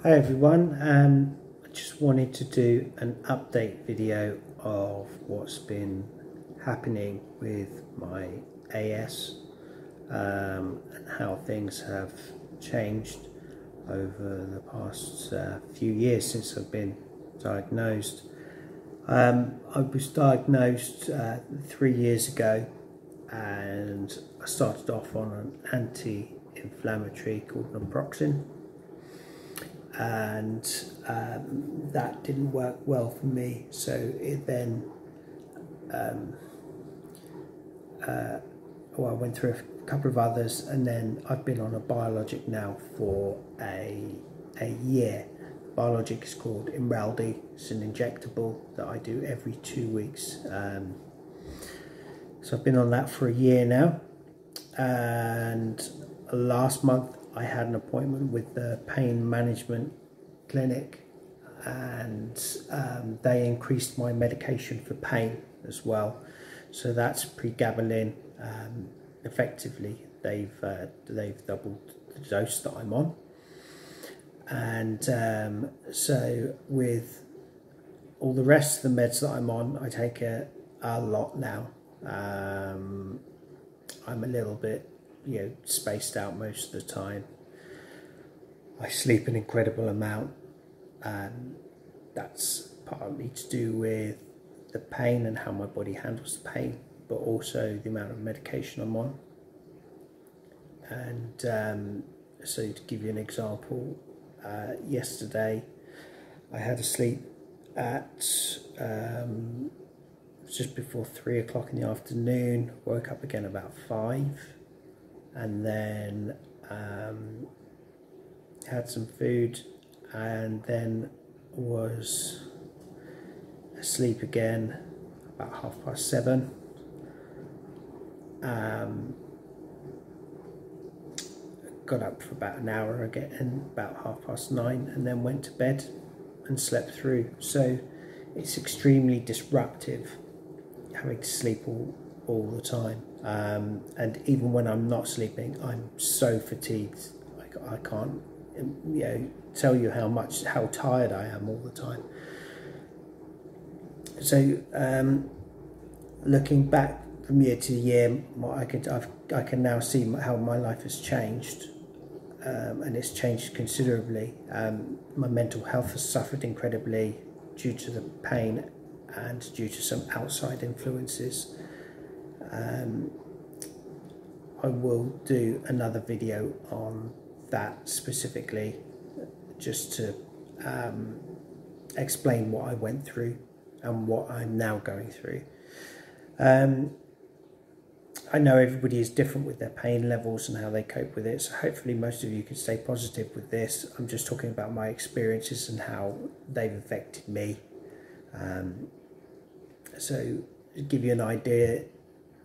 Hi everyone, I just wanted to do an update video of what's been happening with my AS and how things have changed over the past few years since I've been diagnosed. I was diagnosed 3 years ago, and I started off on an anti-inflammatory called naproxen, and that didn't work well for me, so it then I went through a couple of others, and then I've been on a biologic now for a year. The biologic is called Imraldi. It's an injectable that I do every 2 weeks, so I've been on that for a year now. And last month I had an appointment with the pain management clinic, and they increased my medication for pain as well. So that's pregabalin. Effectively, they've doubled the dose that I'm on, and so with all the rest of the meds that I'm on, I take a lot now. I'm a little bit, spaced out most of the time. I sleep an incredible amount, and that's partly to do with the pain and how my body handles the pain, but also the amount of medication I'm on. And so to give you an example, yesterday I had to sleep at just before 3 o'clock in the afternoon, woke up again about 5, and then had some food, and then was asleep again about 7:30. Got up for about an hour again, about 9:30, and then went to bed and slept through. So it's extremely disruptive having to sleep all the time, and even when I'm not sleeping, I'm so fatigued. I can't tell you how tired I am all the time. So looking back from year to year, I can now see how my life has changed, and it's changed considerably. My mental health has suffered incredibly due to the pain and due to some outside influences. I will do another video on that specifically, just to explain what I went through and what I'm now going through. I know everybody is different with their pain levels and how they cope with it, so hopefully most of you can stay positive with this. I'm just talking about my experiences and how they've affected me. So to give you an idea,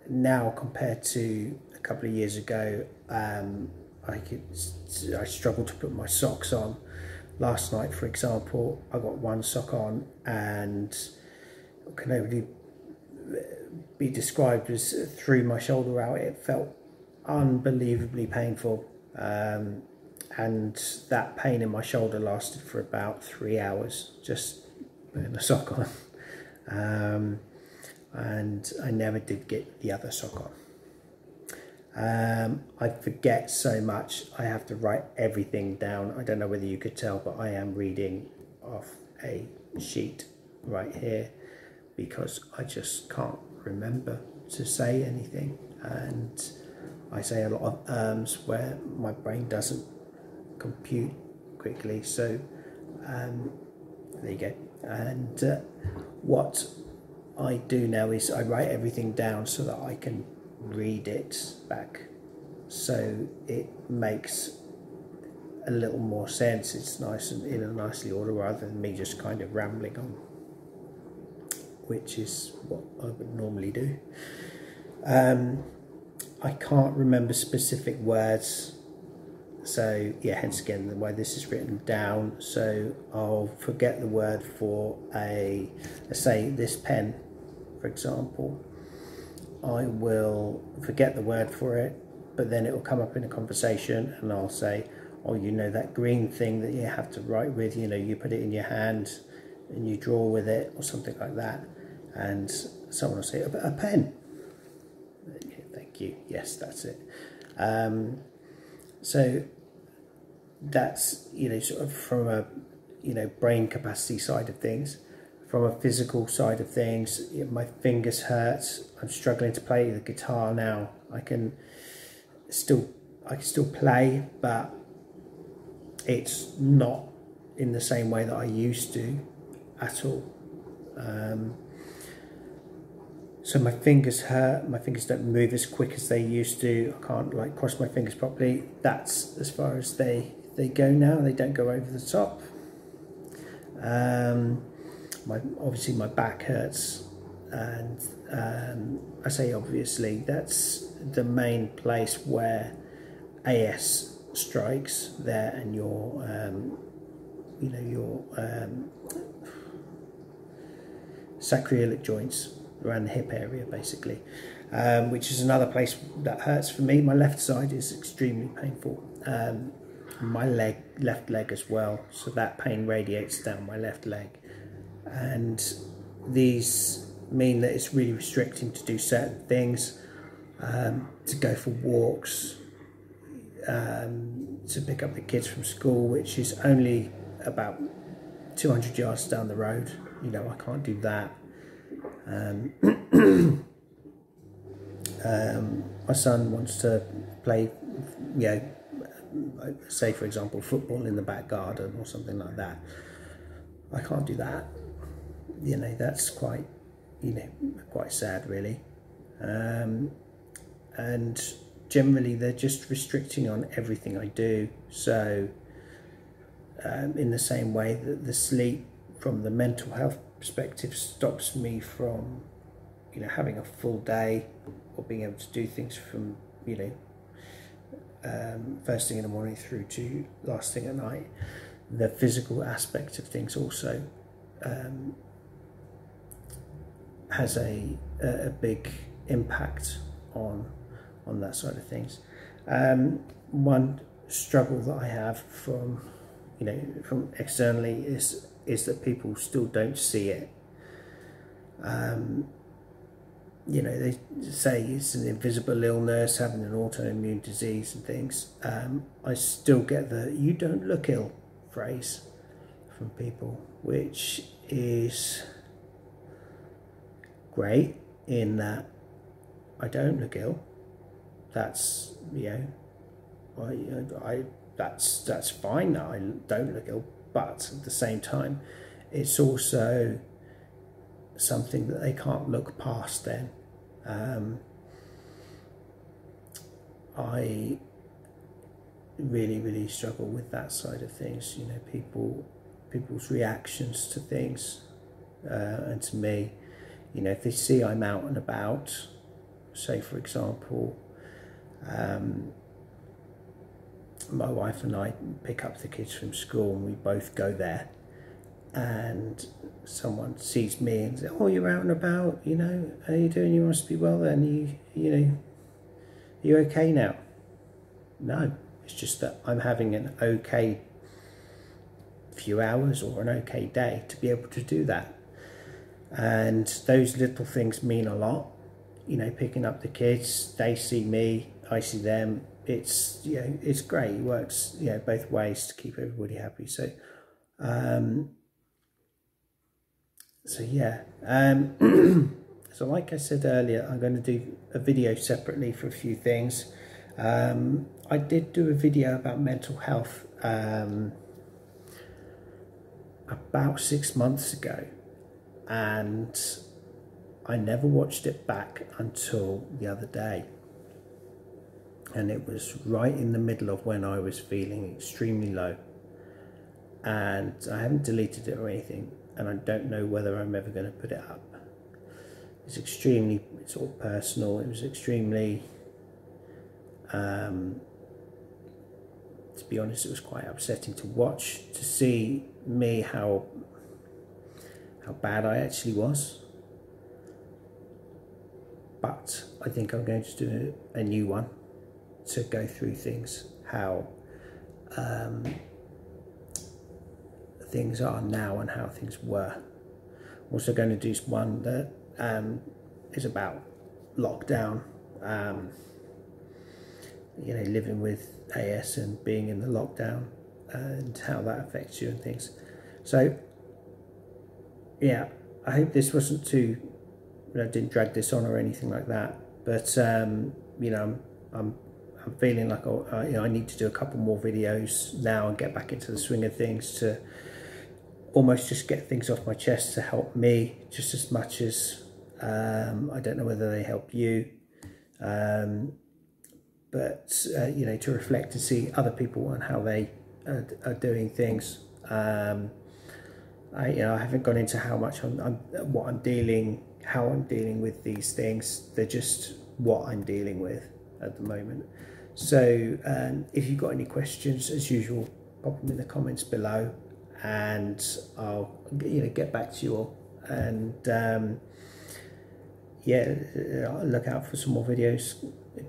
now compared to a couple of years ago, I struggled to put my socks on. Last night, for example, I got one sock on, and can only be described as threw my shoulder out. It felt unbelievably painful, and that pain in my shoulder lasted for about 3 hours, just putting a sock on. And I never did get the other sock on. I forget so much. I have to write everything down. I don't know whether you could tell, but I am reading off a sheet right here because I just can't remember to say anything, and I say a lot of where my brain doesn't compute quickly. So there you go. And what I do now is I write everything down so that I can read it back, so it makes a little more sense. It's nice and in a nicely order, rather than me just kind of rambling on, which is what I would normally do. I can't remember specific words, so yeah, hence again the way this is written down. So I'll forget the word for let's say this pen, for example. I will forget the word for it, but then it will come up in a conversation, and I'll say, or you know, that green thing that you have to write with, you know, you put it in your hand and you draw with it or something like that, and someone will say, a pen. Yeah, thank you, yes, that's it. So that's, you know, sort of from a, you know, brain capacity side of things. From a physical side of things, my fingers hurt. I'm struggling to play the guitar now. I can still play, but it's not in the same way that I used to at all. So my fingers hurt. My fingers don't move as quick as they used to. I can't like cross my fingers properly. That's as far as they go now. They don't go over the top. Obviously my back hurts, and I say obviously, that's the main place where AS strikes there, and your you know, your sacroiliac joints around the hip area basically, which is another place that hurts for me. My left side is extremely painful, my left leg as well, so that pain radiates down my left leg, and these mean that it's really restricting to do certain things, to go for walks, to pick up the kids from school, which is only about 200 yards down the road. You know, I can't do that. My son wants to play, you know, say for example football in the back garden or something like that. I can't do that. You know, that's quite, you know, quite sad really. And generally they're just restricting on everything I do. So in the same way that the sleep from the mental health perspective stops me from, you know, having a full day or being able to do things from, you know, first thing in the morning through to last thing at night, the physical aspect of things also has a big impact on that side of things. One struggle that I have from, you know, from externally is that people still don't see it. You know, they say it's an invisible illness, having an autoimmune disease and things. I still get the "you don't look ill" phrase from people, which is great in that I don't look ill. That's, you know, that's fine that I don't look ill, but at the same time, it's also something that they can't look past then. I really struggle with that side of things, you know, people's reactions to things, and to me, you know, if they see I'm out and about, say for example, my wife and I pick up the kids from school and we both go there, and someone sees me and says, "Oh, you're out and about, you know, how are you doing? You must be well then, you know, are you okay now?" No, it's just that I'm having an okay few hours or an okay day to be able to do that. And those little things mean a lot, you know, picking up the kids, they see me, I see them. It's, you know, it's great. It works, you know, both ways to keep everybody happy. So so yeah, so like I said earlier, I'm going to do a video separately for a few things. I did do a video about mental health about 6 months ago, and I never watched it back until the other day, and it was right in the middle of when I was feeling extremely low, and I haven't deleted it or anything, and I don't know whether I'm ever going to put it up. It's extremely, it's all personal. It was extremely, to be honest, it was quite upsetting to watch, to see me how bad I actually was. But I think I'm going to do a new one to go through things, how things are now and how things were. Also going to do one that is about lockdown, you know, living with AS and being in the lockdown and how that affects you and things. So yeah, I hope this wasn't too, you know, didn't drag this on or anything like that, but you know, I'm feeling like you know, I need to do a couple more videos now and get back into the swing of things, to almost just get things off my chest to help me just as much as I don't know whether they help you, but you know, to reflect and see other people and how they are doing things. You know, I haven't gone into how much how I'm dealing with these things. They're just what I'm dealing with at the moment. So if you've got any questions, as usual, pop them in the comments below, and I'll, you know, get back to you all. And yeah, I'll look out for some more videos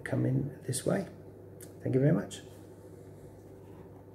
coming this way. Thank you very much.